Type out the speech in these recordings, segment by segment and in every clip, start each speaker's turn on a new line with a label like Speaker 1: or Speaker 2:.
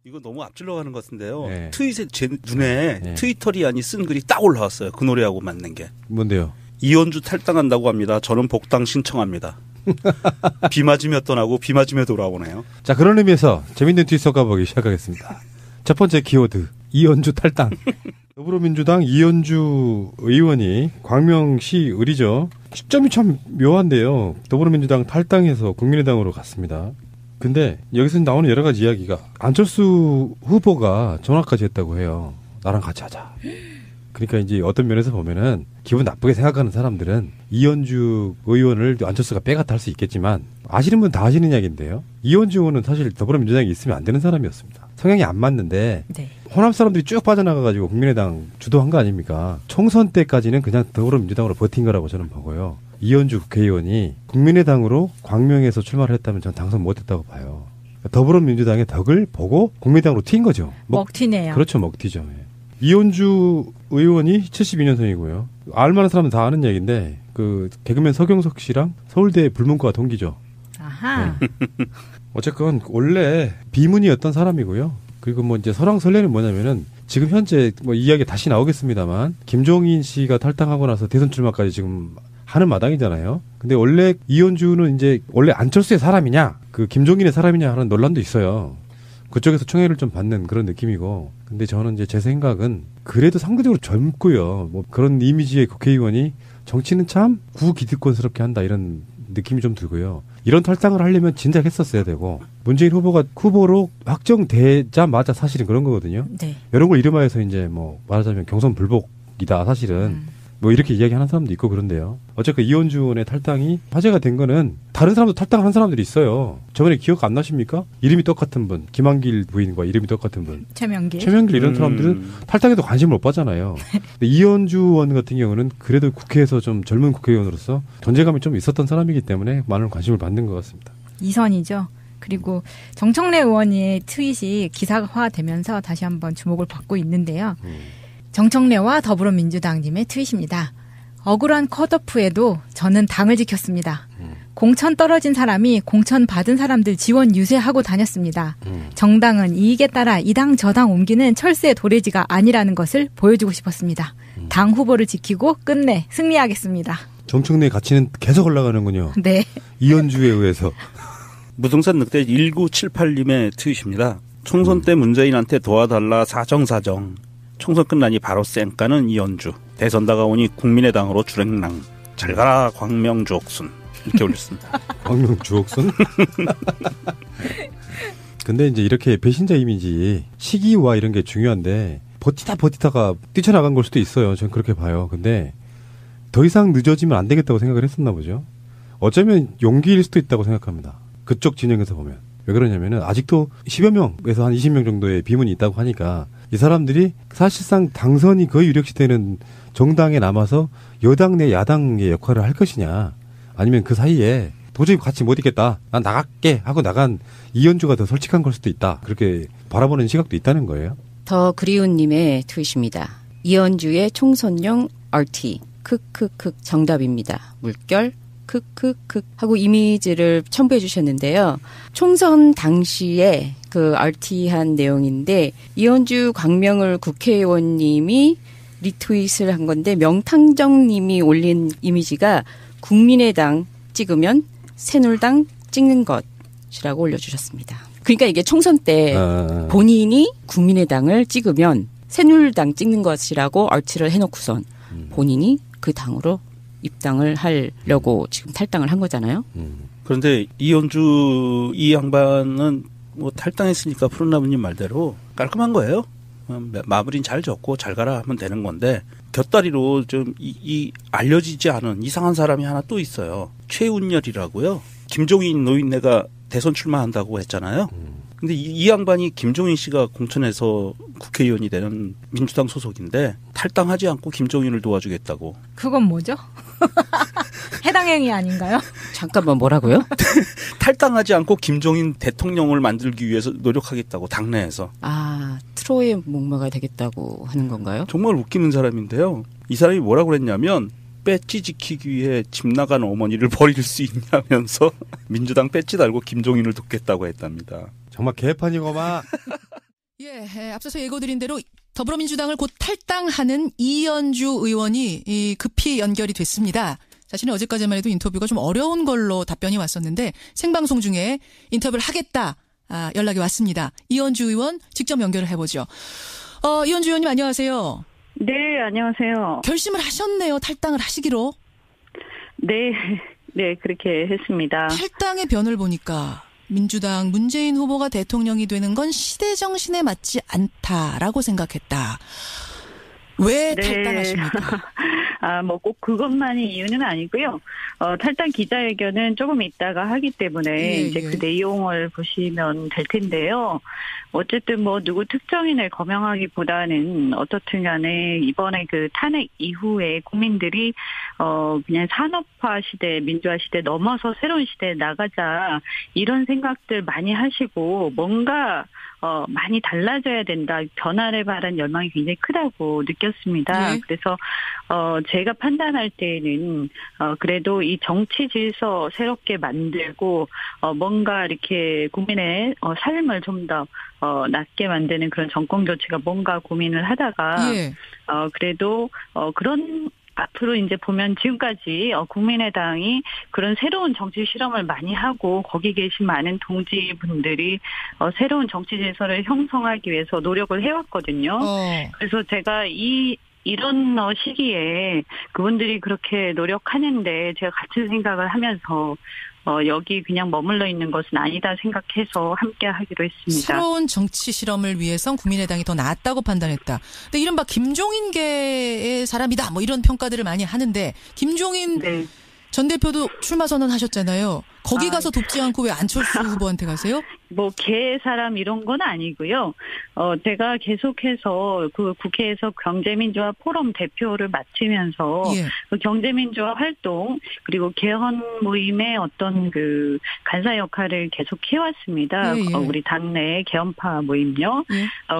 Speaker 1: 이거 너무 앞질러 가는 것 같은데요.
Speaker 2: 네.
Speaker 1: 트윗에 제 눈에
Speaker 2: 네.
Speaker 1: 트위터리안이 쓴 글이 딱 올라왔어요. 그 노래하고 맞는 게.
Speaker 2: 뭔데요?
Speaker 1: 이현주 탈당한다고 합니다. 저는 복당 신청합니다. 비 맞으며 떠나고 비 맞으며 돌아오네요.
Speaker 2: 자, 그런 의미에서 재밌는 트윗 섞어보기 시작하겠습니다. 첫 번째 키워드, 이현주 탈당. 더불어민주당 이현주 의원이 광명시 을이죠. 시점이 참 묘한데요. 더불어민주당 탈당해서 국민의당으로 갔습니다. 근데 여기서 나오는 여러 가지 이야기가 안철수 후보가 전화까지 했다고 해요. 나랑 같이 하자. 그러니까 이제 어떤 면에서 보면은 기분 나쁘게 생각하는 사람들은 이현주 의원을 안철수가 빼갔다 할 수 있겠지만 아시는 분 다 아시는 이야기인데요. 이현주 의원은 사실 더불어민주당에 있으면 안 되는 사람이었습니다. 성향이 안 맞는데
Speaker 3: 네.
Speaker 2: 호남 사람들이 쭉 빠져나가가지고 국민의당 주도한 거 아닙니까? 총선 때까지는 그냥 더불어민주당으로 버틴 거라고 저는 보고요. 이현주 국회의원이 국민의당으로 광명에서 출마를 했다면 전 당선 못했다고 봐요. 더불어민주당의 덕을 보고 국민의당으로 튄 거죠.
Speaker 3: 먹튀네요.
Speaker 2: 그렇죠. 먹튀죠. 예. 이현주 의원이 72년생이고요. 알만한 사람은 다 아는 얘기인데 그 개그맨 서경석 씨랑 서울대 불문과 동기죠.
Speaker 3: 아하.
Speaker 2: 네. 어쨌건 원래 비문이었던 사람이고요. 그리고 뭐 이제 설왕설래는 뭐냐면은 지금 현재 뭐 이야기 다시 나오겠습니다만 김종인 씨가 탈당하고 나서 대선 출마까지 지금 하는 마당이잖아요. 근데 원래 이현주는 이제 원래 안철수의 사람이냐 그 김종인의 사람이냐 하는 논란도 있어요. 그쪽에서 총애를 좀 받는 그런 느낌이고. 근데 저는 이제 제 생각은 그래도 상대적으로 젊고요. 뭐 그런 이미지의 국회의원이 정치는 참 구기득권스럽게 한다 이런 느낌이 좀 들고요. 이런 탈당을 하려면 진작 했었어야 되고 문재인 후보가 후보로 확정되자마자 사실은 그런 거거든요.
Speaker 3: 네.
Speaker 2: 이런 걸 이름하여서 이제 뭐 말하자면 경선 불복이다 사실은. 뭐 이렇게 이야기하는 사람도 있고 그런데요. 어쨌든 이현주 의원의 탈당이 화제가 된 거는 다른 사람도 탈당한 사람들이 있어요. 저번에 기억 안 나십니까? 이름이 똑같은 분, 김한길 부인과 이름이 똑같은 분.
Speaker 3: 최명길
Speaker 2: 이런 사람들은 탈당에도 관심을 못 받잖아요. 근데 이현주 의원 같은 경우는 그래도 국회에서 좀 젊은 국회의원으로서 존재감이 좀 있었던 사람이기 때문에 많은 관심을 받는 것 같습니다.
Speaker 3: 이선이죠. 그리고 정청래 의원의 트윗이 기사화되면서 다시 한번 주목을 받고 있는데요. 정청래와 더불어민주당님의 트윗입니다. 억울한 컷오프에도 저는 당을 지켰습니다. 공천 떨어진 사람이 공천 받은 사람들 지원 유세하고 다녔습니다. 정당은 이익에 따라 이 당 저 당 옮기는 철새 도래지가 아니라는 것을 보여주고 싶었습니다. 당 후보를 지키고 끝내 승리하겠습니다.
Speaker 2: 정청래의 가치는 계속 올라가는군요.
Speaker 3: 네.
Speaker 2: 이현주에 의해서.
Speaker 1: 무등산 늑대 1978님의 트윗입니다. 총선 때 문재인한테 도와달라 사정사정. 총선 끝나니 바로 쌩까는 이현주. 대선 다가오니 국민의당으로 주랭랑. 잘 가라 광명주옥순. 이렇게 올렸습니다.
Speaker 2: 광명주옥순? 근데 이제 이렇게 배신자 이미지 시기와 이런 게 중요한데 버티다가 뛰쳐나간 걸 수도 있어요. 저는 그렇게 봐요. 근데 더 이상 늦어지면 안 되겠다고 생각을 했었나 보죠. 어쩌면 용기일 수도 있다고 생각합니다. 그쪽 진영에서 보면. 왜 그러냐면은 아직도 10여 명에서 한 20명 정도의 비문이 있다고 하니까 이 사람들이 사실상 당선이 거의 유력시되는 정당에 남아서 여당 내 야당의 역할을 할 것이냐 아니면 그 사이에 도저히 같이 못 있겠다 난 나갈게 하고 나간 이현주가 더 솔직한 걸 수도 있다 그렇게 바라보는 시각도 있다는 거예요.
Speaker 4: 더 그리운님의 트윗입니다. 이현주의 총선용 RT 크크크 정답입니다. 물결 크크크 하고 이미지를 첨부해 주셨는데요. 총선 당시에 그 RT한 내용인데 이현주 광명을 국회의원님이 리트윗을 한 건데 명탕정님이 올린 이미지가 국민의당 찍으면 새누리당 찍는 것이라고 올려주셨습니다. 그러니까 이게 총선 때 본인이 국민의당을 찍으면 새누리당 찍는 것이라고 RT를 해놓고선 본인이 그 당으로 입당을 하려고 지금 탈당을 한 거잖아요.
Speaker 1: 그런데 이현주 이 양반은 뭐 탈당했으니까 푸른나무님 말대로 깔끔한 거예요. 마무리는 잘 졌고 잘 가라 하면 되는 건데 곁다리로 좀 이 알려지지 않은 이상한 사람이 하나 또 있어요. 최운열이라고요. 김종인 노인네가 대선 출마한다고 했잖아요. 근데 이 양반이 김종인 씨가 공천해서 국회의원이 되는 민주당 소속인데 탈당하지 않고 김종인을 도와주겠다고.
Speaker 3: 그건 뭐죠? 해당 행위 아닌가요?
Speaker 4: 잠깐만 뭐라고요?
Speaker 1: 탈당하지 않고 김종인 대통령을 만들기 위해서 노력하겠다고 당내에서.
Speaker 4: 아, 트로이의 목마가 되겠다고 하는 건가요?
Speaker 1: 정말 웃기는 사람인데요. 이 사람이 뭐라고 그랬냐면 배지 지키기 위해 집 나간 어머니를 버릴 수 있냐면서 민주당 배지 달고 김종인을 돕겠다고 했답니다.
Speaker 2: 정말 개판이고만.
Speaker 5: 앞서서 예고드린 대로 더불어민주당을 곧 탈당하는 이현주 의원이 급히 연결이 됐습니다. 자신은 어제까지만 해도 인터뷰가 좀 어려운 걸로 답변이 왔었는데 생방송 중에 인터뷰를 하겠다 연락이 왔습니다. 이현주 의원 직접 연결을 해보죠. 이현주 의원님 안녕하세요.
Speaker 6: 네, 안녕하세요.
Speaker 5: 결심을 하셨네요. 탈당을 하시기로.
Speaker 6: 네, 그렇게 했습니다.
Speaker 5: 탈당의 변을 보니까 민주당 문재인 후보가 대통령이 되는 건 시대 정신에 맞지 않다라고 생각했다. 왜 탈당하십니까?
Speaker 6: 꼭 그것만이 이유는 아니고요. 탈당 기자회견은 조금 이따가 하기 때문에 이제 그 내용을 보시면 될 텐데요. 어쨌든 누구 특정인을 거명하기보다는 어떻든 간에 이번에 그 탄핵 이후에 국민들이 그냥 산업화 시대, 민주화 시대 넘어서 새로운 시대에 나가자 이런 생각들 많이 하시고 뭔가 많이 달라져야 된다. 변화를 바란 열망이 굉장히 크다고 느꼈습니다. 그래서 제가 판단할 때는 그래도 이 정치 질서 새롭게 만들고 뭔가 이렇게 국민의 삶을 좀 더 낫게 만드는 그런 정권 교체가 뭔가 고민을 하다가 그래도 그런 앞으로 이제 보면 지금까지 국민의당이 그런 새로운 정치 실험을 많이 하고 거기 계신 많은 동지분들이 새로운 정치 질서를 형성하기 위해서 노력을 해왔거든요. 그래서 제가 이런 시기에 그분들이 그렇게 노력하는데 제가 같은 생각을 하면서 여기 그냥 머물러 있는 것은 아니다 생각해서 함께 하기로 했습니다.
Speaker 5: 새로운 정치 실험을 위해선 국민의당이 더 낫다고 판단했다. 근데 이른바 김종인계의 사람이다. 이런 평가들을 많이 하는데 김종인 전 대표도 출마 선언하셨잖아요. 거기 가서 돕지 않고 왜 안철수 후보한테 가세요?
Speaker 6: 개 사람 이런 건 아니고요. 제가 계속해서 그 국회에서 경제민주화 포럼 대표를 맡으면서 그 경제민주화 활동 그리고 개헌 모임의 어떤 그 간사 역할을 계속 해왔습니다. 우리 당내 개헌파 모임요.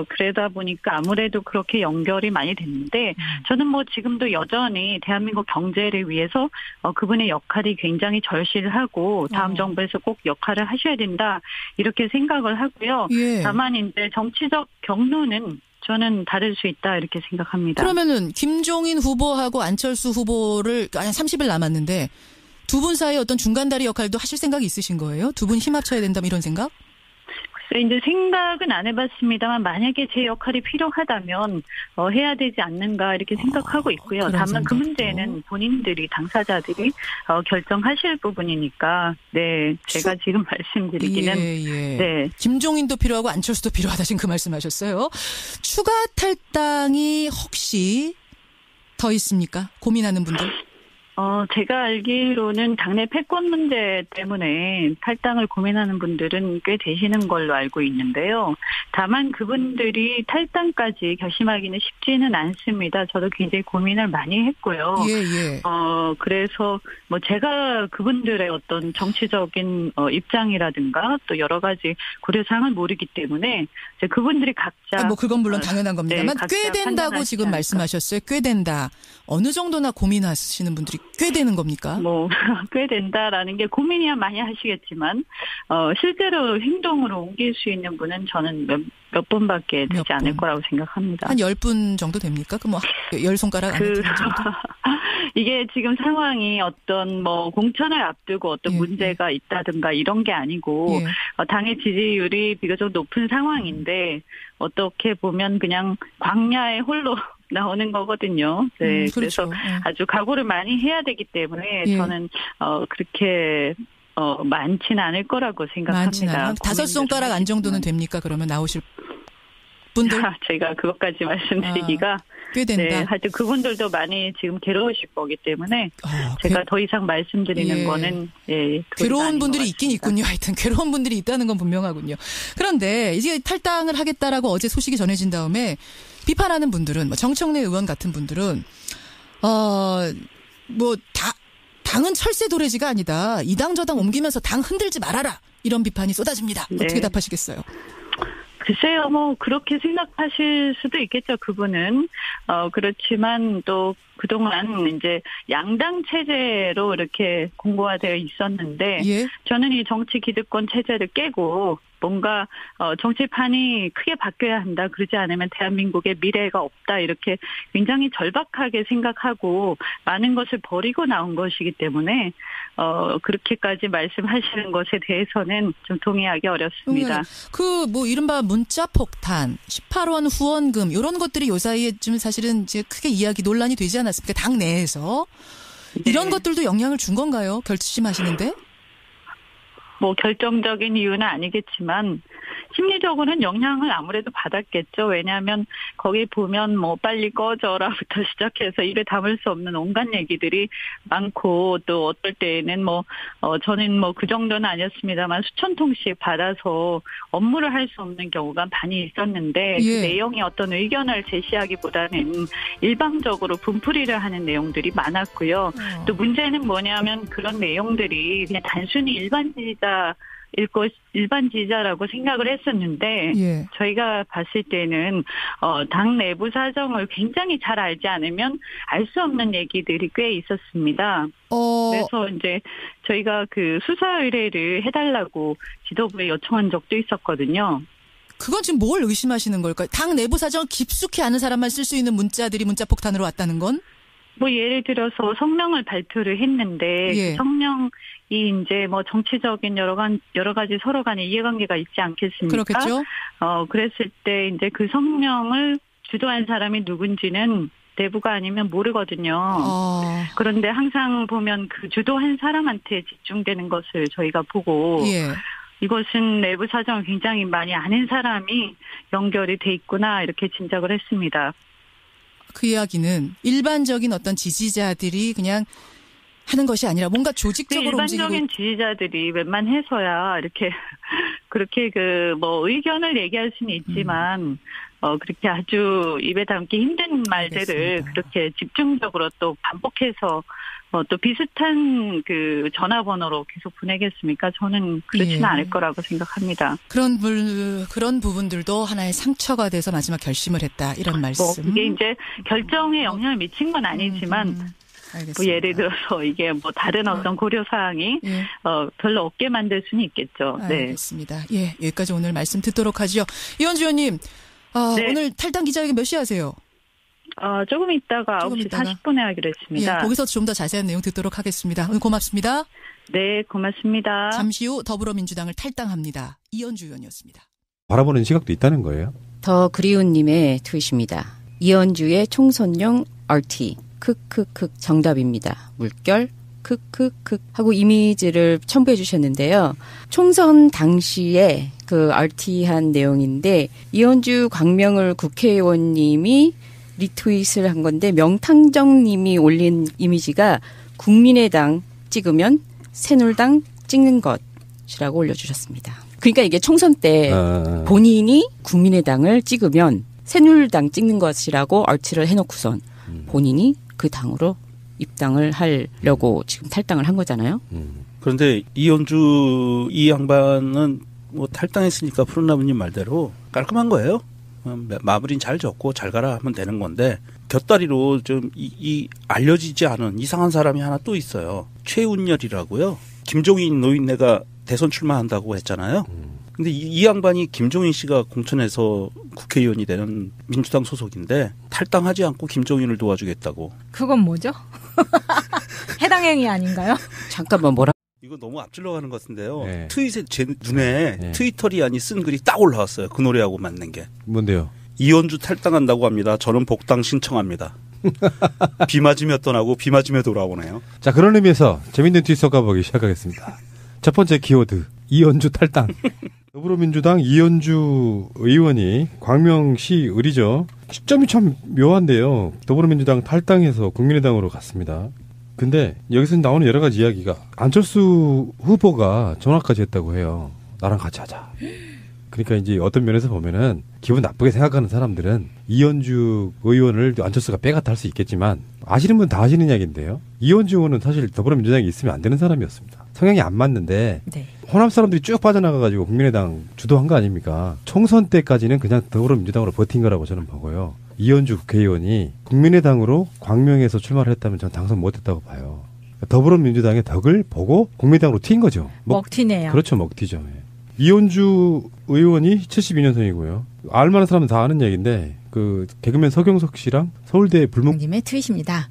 Speaker 6: 그러다 보니까 아무래도 그렇게 연결이 많이 됐는데 저는 지금도 여전히 대한민국 경제를 위해서 그분의 역할이 굉장히 절실하고 다음 정부에서 꼭 역할을 하셔야 된다. 이렇게 생각을 하고요. 다만 이제 정치적 경로는 저는 다를 수 있다 이렇게 생각합니다.
Speaker 5: 그러면은 김종인 후보하고 안철수 후보를 30일 남았는데 두 분 사이에 어떤 중간다리 역할도 하실 생각이 있으신 거예요? 두 분 힘 합쳐야 된다 이런 생각?
Speaker 6: 이제 생각은 안 해봤습니다만 만약에 제 역할이 필요하다면 해야 되지 않는가 이렇게 생각하고 있고요. 다만 그 문제는 본인들이 당사자들이 결정하실 부분이니까 제가 지금 말씀드리기는
Speaker 5: 김종인도 필요하고 안철수도 필요하다 지금 그 말씀하셨어요. 추가 탈당이 혹시 더 있습니까? 고민하는 분들?
Speaker 6: 제가 알기로는 당내 패권 문제 때문에 탈당을 고민하는 분들은 꽤 되시는 걸로 알고 있는데요. 다만 그분들이 탈당까지 결심하기는 쉽지는 않습니다. 저도 굉장히 고민을 많이 했고요. 그래서 제가 그분들의 어떤 정치적인 입장이라든가 또 여러 가지 고려사항을 모르기 때문에 이제 그분들이 각자
Speaker 5: 그건 물론 당연한 겁니다만 꽤 된다고 지금 않을까. 말씀하셨어요. 꽤 된다. 어느 정도나 고민하시는 분들이 꽤 되는 겁니까?
Speaker 6: 꽤 된다라는 게 고민이야 많이 하시겠지만 실제로 행동으로 옮길 수 있는 분은 저는 몇 분밖에 되지 않을 거라고 생각합니다.
Speaker 5: 한 10분 정도 됩니까? 10손가락 안에 드는 정도?
Speaker 6: 이게 지금 상황이 어떤 공천을 앞두고 어떤 문제가 있다든가 이런 게 아니고 당의 지지율이 비교적 높은 상황인데 어떻게 보면 그냥 광야에 홀로 나오는 거거든요. 그래서 아주 각오를 많이 해야 되기 때문에 저는 그렇게 많지는 않을 거라고 생각합니다.
Speaker 5: 5손가락 안 정도는 됩니까? 그러면 나오실 분들?
Speaker 6: 제가 그것까지 말씀드리기가
Speaker 5: 꽤 된다.
Speaker 6: 하여튼 그분들도 많이 지금 괴로우실 거기 때문에 제가 더 이상 말씀드리는 거는
Speaker 5: 괴로운 분들이 있긴 있군요. 하여튼 괴로운 분들이 있다는 건 분명하군요. 그런데 이제 탈당을 하겠다라고 어제 소식이 전해진 다음에 비판하는 분들은 정청래 의원 같은 분들은 당은 철새 도래지가 아니다. 이 당 저 당 옮기면서 당 흔들지 말아라. 이런 비판이 쏟아집니다. 어떻게 답하시겠어요?
Speaker 6: 글쎄요, 그렇게 생각하실 수도 있겠죠, 그분은. 그렇지만 또 그동안 이제 양당 체제로 이렇게 공고화되어 있었는데
Speaker 5: 예.
Speaker 6: 저는 이 정치 기득권 체제를 깨고 뭔가 정치판이 크게 바뀌어야 한다. 그러지 않으면 대한민국의 미래가 없다. 이렇게 굉장히 절박하게 생각하고 많은 것을 버리고 나온 것이기 때문에 그렇게까지 말씀하시는 것에 대해서는 좀 동의하기 어렵습니다.
Speaker 5: 그 뭐 이른바 문자 폭탄, 18원 후원금 이런 것들이 요 사이에 좀 사실은 이제 크게 이야기 논란이 되지 않았습니까? 당 내에서 이런
Speaker 6: 네.
Speaker 5: 것들도 영향을 준 건가요? 결심하시는데?
Speaker 6: 뭐 결정적인 이유는 아니겠지만 심리적으로는 영향을 아무래도 받았겠죠. 왜냐하면 거기 보면 뭐 빨리 꺼져라부터 시작해서 입에 담을 수 없는 온갖 얘기들이 많고 또 어떨 때에는 저는 그 정도는 아니었습니다만 수천 통씩 받아서 업무를 할 수 없는 경우가 많이 있었는데
Speaker 5: 예.
Speaker 6: 그 내용이 어떤 의견을 제시하기보다는 일방적으로 분풀이를 하는 내용들이 많았고요. 또 문제는 뭐냐면 그런 내용들이 그냥 단순히 일반 지지자라고 생각을 했었는데
Speaker 5: 예.
Speaker 6: 저희가 봤을 때는 당 내부 사정을 굉장히 잘 알지 않으면 알 수 없는 얘기들이 꽤 있었습니다. 그래서 이제 저희가 그 수사 의뢰를 해달라고 지도부에 요청한 적도 있었거든요.
Speaker 5: 그건 지금 뭘 의심하시는 걸까요? 당 내부 사정을 깊숙이 아는 사람만 쓸 수 있는 문자들이 문자폭탄으로 왔다는 건?
Speaker 6: 예를 들어서 성명을 발표를 했는데
Speaker 5: 예.
Speaker 6: 그 성명이 이제 정치적인 여러 가지 서로 간의 이해관계가 있지 않겠습니까?
Speaker 5: 그렇겠죠.
Speaker 6: 그랬을 때 이제 그 성명을 주도한 사람이 누군지는 내부가 아니면 모르거든요. 그런데 항상 보면 그 주도한 사람한테 집중되는 것을 저희가 보고
Speaker 5: 예.
Speaker 6: 이것은 내부 사정을 굉장히 많이 아는 사람이 연결이 돼 있구나 이렇게 짐작을 했습니다.
Speaker 5: 그 이야기는 일반적인 어떤 지지자들이 그냥 하는 것이 아니라 뭔가 조직적으로
Speaker 6: 일반적인 지지자들이 웬만해서야 이렇게 그렇게 의견을 얘기할 수는 있지만 그렇게 아주 입에 담기 힘든 말들을
Speaker 5: 알겠습니다.
Speaker 6: 그렇게 집중적으로 또 반복해서 또 비슷한 그 전화번호로 계속 보내겠습니까? 저는 그렇지는 않을 거라고 생각합니다.
Speaker 5: 그런 부분들도 하나의 상처가 돼서 마지막 결심을 했다 이런 말씀.
Speaker 6: 이게 이제 결정에 영향을 미친 건 아니지만 예를 들어서 이게 다른 어떤 고려 사항이 별로 없게 만들 수는 있겠죠. 네.
Speaker 5: 알겠습니다. 예, 여기까지 오늘 말씀 듣도록 하죠. 이현주 의원님,
Speaker 6: 네.
Speaker 5: 오늘 탈당 기자회견 몇 시에 하세요?
Speaker 6: 조금 있다가 9시 40분에 하기로 했습니다.
Speaker 5: 예, 거기서 좀 더 자세한 내용 듣도록 하겠습니다. 오늘 고맙습니다.
Speaker 6: 네, 고맙습니다.
Speaker 5: 잠시 후 더불어민주당을 탈당합니다. 이현주 의원이었습니다.
Speaker 2: 바라보는 시각도 있다는 거예요.
Speaker 4: 더 그리운님의 트윗입니다. 이현주의 총선용 RT 크크크 정답입니다. 물결 크크크 하고 이미지를 첨부해 주셨는데요. 총선 당시에 그 RT한 내용인데 이현주 광명을 국회의원님이 리트윗을 한 건데 명탕정님이 올린 이미지가 국민의당 찍으면 새누리당 찍는 것이라고 올려주셨습니다. 그러니까 이게 총선 때 본인이 국민의당을 찍으면 새누리당 찍는 것이라고 RT를 해놓고선 본인이 그 당으로 입당을 하려고 지금 탈당을 한 거잖아요.
Speaker 1: 그런데 이현주 이 양반은 탈당했으니까 푸른나무님 말대로 깔끔한 거예요. 마무리는 잘 졌고 잘 가라 하면 되는 건데 곁다리로 좀 알려지지 않은 이상한 사람이 하나 또 있어요. 최운열이라고요. 김종인 노인네가 대선 출마한다고 했잖아요. 근데 이 양반이 김종인 씨가 공천해서 국회의원이 되는 민주당 소속인데 탈당하지 않고 김종인을 도와주겠다고.
Speaker 3: 그건 뭐죠? 해당 행위 아닌가요?
Speaker 4: 잠깐만 뭐라?
Speaker 1: 이거 너무 앞질러 가는 것 같은데요.
Speaker 2: 네.
Speaker 1: 트윗에 제 눈에 트위터리안이 쓴 글이 딱 올라왔어요. 그 노래하고 맞는 게.
Speaker 2: 뭔데요?
Speaker 1: 이현주 탈당한다고 합니다. 저는 복당 신청합니다. 비 맞으며 떠나고 비 맞으며 돌아오네요.
Speaker 2: 자, 그런 의미에서 재밌는 트윗 섞어보기 시작하겠습니다. 첫 번째 키워드 이현주 탈당. 더불어민주당 이현주 의원이 광명시 을이죠. 시점이 참 묘한데요. 더불어민주당 탈당해서 국민의당으로 갔습니다. 근데 여기서 나오는 여러 가지 이야기가 안철수 후보가 전화까지 했다고 해요. 나랑 같이 하자. 그러니까 이제 어떤 면에서 보면은 기분 나쁘게 생각하는 사람들은 이현주 의원을 안철수가 빼갔다 할 수 있겠지만 아시는 분 다 아시는 이야기인데요. 이현주 의원은 사실 더불어민주당에 있으면 안 되는 사람이었습니다. 성향이 안 맞는데
Speaker 3: 네.
Speaker 2: 호남 사람들이 쭉 빠져나가가지고 국민의당 주도한 거 아닙니까? 총선 때까지는 그냥 더불어민주당으로 버틴 거라고 저는 보고요. 이현주 국회의원이 국민의당으로 광명에서 출마를 했다면 저는 당선 못했다고 봐요. 더불어민주당의 덕을 보고 국민의당으로 튄 거죠.
Speaker 3: 먹튀네요.
Speaker 2: 그렇죠. 먹튀죠. 예. 이현주 의원이 72년생이고요. 알만한 사람은 다 아는 얘기인데 그 개그맨 서경석 씨랑 서울대
Speaker 3: 님의 트윗입니다.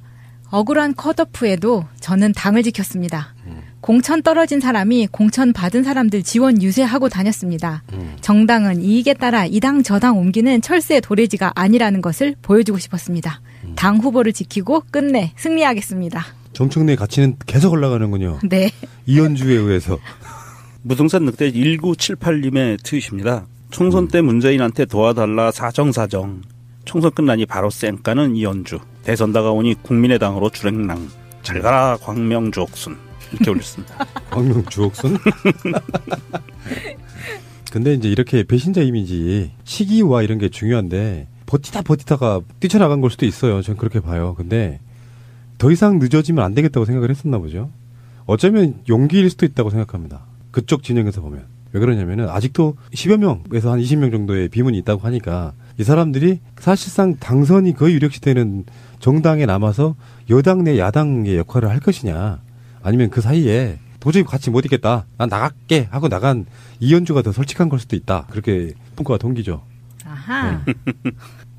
Speaker 3: 억울한 컷오프에도 저는 당을 지켰습니다. 공천 떨어진 사람이 공천 받은 사람들 지원 유세하고 다녔습니다. 정당은 이익에 따라 이 당 저 당 옮기는 철새의 도래지가 아니라는 것을 보여주고 싶었습니다. 당 후보를 지키고 끝내 승리하겠습니다.
Speaker 2: 정청래의 가치는 계속 올라가는군요.
Speaker 3: 네.
Speaker 2: 이현주에 의해서.
Speaker 1: 무등산 늑대 1978님의 트윗입니다. 총선 때 문재인한테 도와달라 사정사정. 총선 끝나니 바로 쌩까는 이현주. 대선 다가오니 국민의당으로 주랭랑. 잘 가라 광명주옥순. 이렇게 올렸습니다.
Speaker 2: 광명주옥순? 근데 이제 이렇게 배신자 이미지 시기와 이런 게 중요한데 버티다가 뛰쳐나간 걸 수도 있어요. 저는 그렇게 봐요. 근데 더 이상 늦어지면 안 되겠다고 생각을 했었나 보죠. 어쩌면 용기일 수도 있다고 생각합니다. 그쪽 진영에서 보면. 왜 그러냐면은 아직도 10여 명에서 한 20명 정도의 비문이 있다고 하니까 이 사람들이 사실상 당선이 거의 유력시되는 정당에 남아서 여당 내 야당의 역할을 할 것이냐 아니면 그 사이에 도저히 같이 못 있겠다. 난 나갈게 하고 나간 이현주가 더 솔직한 걸 수도 있다. 그렇게 평가가 동기죠.
Speaker 3: 아하.
Speaker 2: 네.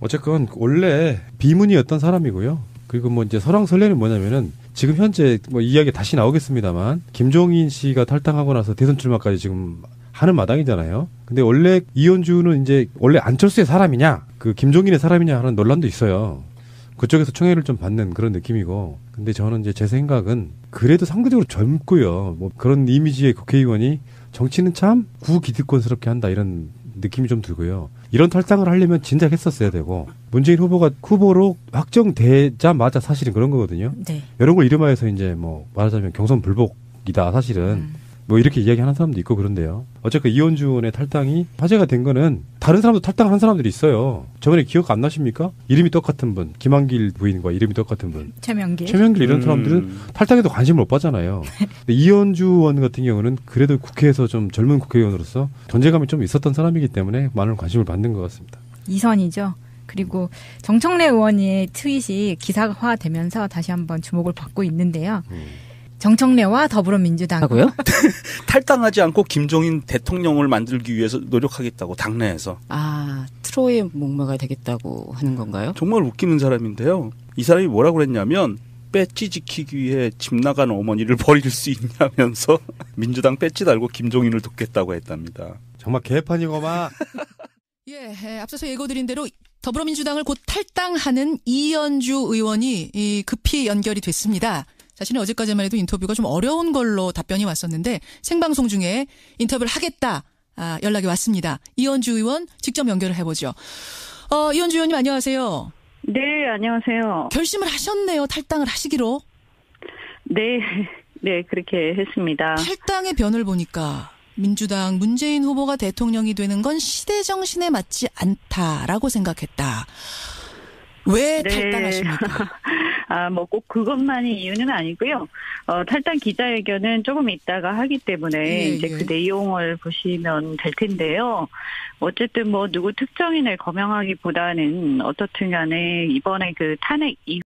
Speaker 2: 어쨌건 원래 비문이었던 사람이고요. 그리고 뭐 이제 설왕설래는 뭐냐면은 지금 현재 뭐 이야기 다시 나오겠습니다만 김종인 씨가 탈당하고 나서 대선 출마까지 지금 하는 마당이잖아요. 근데 원래 이현주는 이제 원래 안철수의 사람이냐 그 김종인의 사람이냐 하는 논란도 있어요. 그쪽에서 총애를 좀 받는 그런 느낌이고 근데 저는 이제 제 생각은 그래도 상대적으로 젊고요. 뭐 그런 이미지의 국회의원이 정치는 참 구기득권스럽게 한다 이런 느낌이 좀 들고요. 이런 탈당을 하려면 진작 했었어야 되고 문재인 후보가 후보로 확정되자마자 사실은 그런 거거든요.
Speaker 3: 네.
Speaker 2: 이런 걸 이름하여서 이제 뭐 말하자면 경선 불복이다 사실은 뭐 이렇게 이야기하는 사람도 있고 그런데요. 어쨌든 이현주 의원의 탈당이 화제가 된 거는 다른 사람도 탈당을 한 사람들이 있어요. 저번에 기억 안 나십니까? 이름이 똑같은 분, 김한길 부인과 이름이 똑같은 분.
Speaker 3: 최명길
Speaker 2: 이런 사람들은 탈당에도 관심을 못 받잖아요. 근데 이현주 의원 같은 경우는 그래도 국회에서 좀 젊은 국회의원으로서 존재감이 좀 있었던 사람이기 때문에 많은 관심을 받는 것 같습니다.
Speaker 3: 이선이죠. 그리고 정청래 의원의 트윗이 기사화되면서 다시 한번 주목을 받고 있는데요. 정청래와 더불어민주당
Speaker 4: 하고요?
Speaker 1: 탈당하지 않고 김종인 대통령을 만들기 위해서 노력하겠다고 당내에서.
Speaker 4: 아, 트로이의 목마가 되겠다고 하는 건가요?
Speaker 1: 정말 웃기는 사람인데요. 이 사람이 뭐라고 그랬냐면 배지 지키기 위해 집 나간 어머니를 버릴 수 있냐면서 민주당 배지 달고 김종인을 돕겠다고 했답니다.
Speaker 2: 정말 개판이고만.
Speaker 5: 예, 앞서서 예고드린 대로 더불어민주당을 곧 탈당하는 이현주 의원이 급히 연결이 됐습니다. 자신이 어제까지만 해도 인터뷰가 좀 어려운 걸로 답변이 왔었는데 생방송 중에 인터뷰를 하겠다 연락이 왔습니다. 이현주 의원 직접 연결을 해보죠. 이현주 의원님 안녕하세요.
Speaker 6: 네, 안녕하세요.
Speaker 5: 결심을 하셨네요. 탈당을 하시기로.
Speaker 6: 네, 그렇게 했습니다.
Speaker 5: 탈당의 변을 보니까 민주당 문재인 후보가 대통령이 되는 건 시대 정신에 맞지 않다라고 생각했다. 왜 탈당하십니까?
Speaker 6: 뭐 꼭 그것만이 이유는 아니고요. 탈당 기자회견은 조금 있다가 하기 때문에 이제 그 내용을 보시면 될 텐데요. 어쨌든 뭐 누구 특정인을 거명하기보다는 어떻든 간에 이번에 그 탄핵